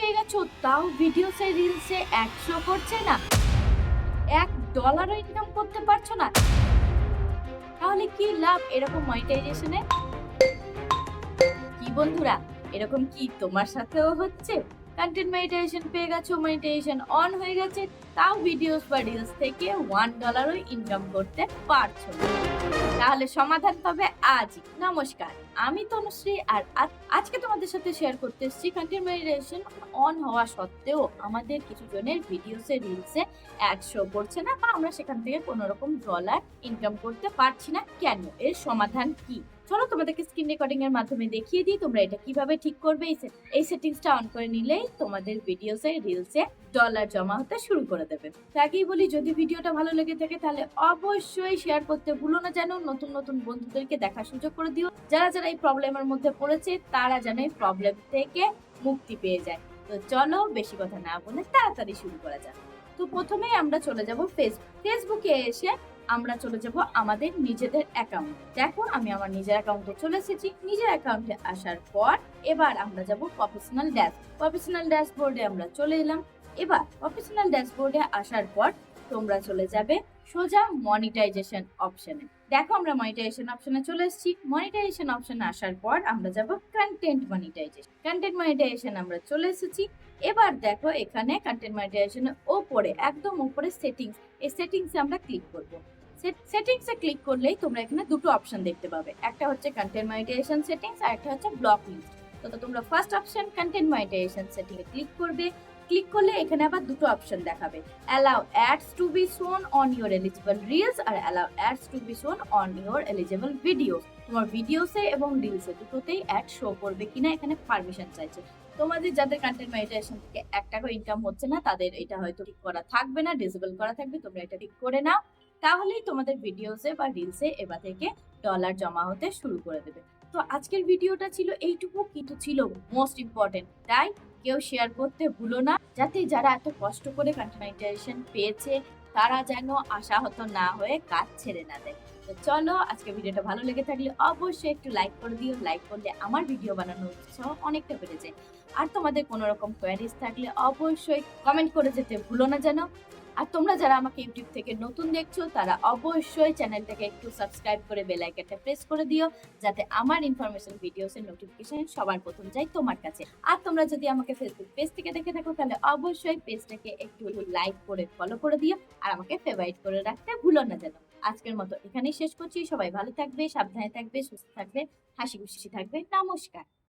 পেয়ে গেছো, তাও ভিডিওসে রিলসে 100 করছে না, $1 ইনকাম করতে পারছো না, তাহলে কি লাভ এরকম মনিটাইজেশনে? কি বন্ধুরা, এরকম কি তোমার সাথেও হচ্ছে? কন্টেন্ট মনিটাইজেশন পেয়ে গেছো, মনিটাইজেশন অন হয়ে গেছে, তাও ভিডিওস বা রিলস থেকে $1 ইনকাম করতে পারছো না। তাহলে সমাধান পাবে আজই। নমস্কার, আমি তনুশ্রী, আর আজকে তোমাদের সাথে শেয়ার করতে এসেছি কন্টেন্ট মনিটাইজেশন অন হওয়া সত্ত্বেও আমাদের কিছু জনের ভিডিওসে রিলসে 100 করছে না, বা আমরা সেখান থেকে কোনো রকম ডলার ইনকাম করতে পারছি না, কেন? এর সমাধান কি? চলো তোমাদেরকে স্ক্রিন রেকর্ডিং এর মাধ্যমে দেখিয়ে দিই তোমরা এটা কিভাবে ঠিক করবে। এই সেটিংসটা অন করে নিলেই তোমাদের ভিডিওসে রিলসে ডলার জমা হতে শুরু করে দেবে। আগেই বলি, যদি ভিডিওটা ভালো লেগে থাকে তাহলে অবশ্যই শেয়ার করতে ভুলো না, যেন নতুন নতুন বন্ধুদেরকে দেখার সুযোগ করে দিও। যারা যারা এই প্রবলেমের মধ্যে পড়েছে তারা যেন এই প্রবলেম থেকে মুক্তি পেয়ে যায়। তো চলো বেশি কথা না বলে তাড়াতাড়ি শুরু করা যাক। তো প্রথমেই আমরা চলে যাব ফেসবুকে এসে আমরা চলে যাব আমাদের নিজেদের অ্যাকাউন্ট। দেখো আমি আমার নিজের অ্যাকাউন্টে চলে এসেছি। নিজের অ্যাকাউন্টে আসার পর এবার আমরা যাব প্রফেশনাল ড্যাশবোর্ডে আমরা চলে এলাম। এবার প্রফেশনাল ড্যাশবোর্ডে আসার পর তোমরা চলে যাবে সোজা মনিটাইজেশন অপশনে। দেখো আমরা মনিটাইজেশন অপশনে চলে এসেছি। মনিটাইজেশন অপশনে আসার পর আমরা যাব কন্টেন্ট মনিটাইজেশন আমরা চলে এসেছি। এবার দেখো এখানে কন্টেন্ট মনিটাইজেশনের ওপরে, একদম উপরে সেটিংস, এই সেটিংসে আমরা ক্লিক করব। সেটিংসে ক্লিক করলেই তোমরা এখানে দুটো অপশন দেখতে পাবে, একটা হচ্ছে কন্টেন্ট মনিটাইজেশন সেটিংস আর একটা হচ্ছে ব্লক লিস্ট। তো তোমরা first option content monetization setting এ ক্লিক করবে। ক্লিক করলে এখানে আবার দুটো অপশন দেখাবে, allow ads to be shown on your eligible reels আর allow ads to be shown on your eligible videos. তোমার ভিডিওসে এবং রিলসে দুটোতেই অ্যাড শো করবে কিনা এখানে পারমিশন চাইছে। তোমাদের যাদের কন্টেন্ট মনিটাইজেশন থেকে 1 টাকা ইনকাম হচ্ছে না তাদের এটা হয়তো ঠিক করা থাকবে না, ডিসেবল করা থাকবে, তোমরা এটা ঠিক করে নাও, তাহলেই তোমাদের ভিডিওসে বা রিলসে এবার থেকে ডলার জমা হতে শুরু করে দেবে। তো আজকের ভিডিওটা ছিল এইটুকু, কিন্তু ছিল মোস্ট ইম্পর্টেন্ট, তাই কেউ শেয়ার করতে ভুলো না, যাতে যারা এত কষ্ট করে কন্টেন্ট মনিটাইজেশন পেয়েছে তারা যেন আশাহত না হয়ে কাজ ছেড়ে না দেয়। তো চলো, আজকে ভিডিওটা ভালো লেগে থাকলে অবশ্যই একটু লাইক করে দিও। লাইক করলে আমার ভিডিও বানানোর উৎসাহ অনেকটা বেড়ে যায়। আর তোমাদের কোনো রকম কোয়ারিজ থাকলে অবশ্যই কমেন্ট করে যেতে ভুলো না যেন। আর তোমরা যারা আমাকে ইউটিউব থেকে নতুন দেখছো তারা অবশ্যই চ্যানেলটাকে একটু সাবস্ক্রাইব করে বেল আইকনটা প্রেস করে দিও, যাতে আমার ইনফরমেশন ভিডিওস এর নোটিফিকেশন সবার প্রথম যায় তোমার কাছে। আর তোমরা যদি আমাকে ফেসবুক পেজ থেকে দেখে থাকো তাহলে অবশ্যই পেজটাকে একটু লাইক করে ফলো করে দিও, আর আমাকে ফেভারিট করে রাখতে ভুলো না যেন। আজকের মতো এখানেই শেষ করছি। সবাই ভালো থাকবে, সাবধানে থাকবে, সুস্থ থাকবে, হাসি খুশি থাকবে। নমস্কার।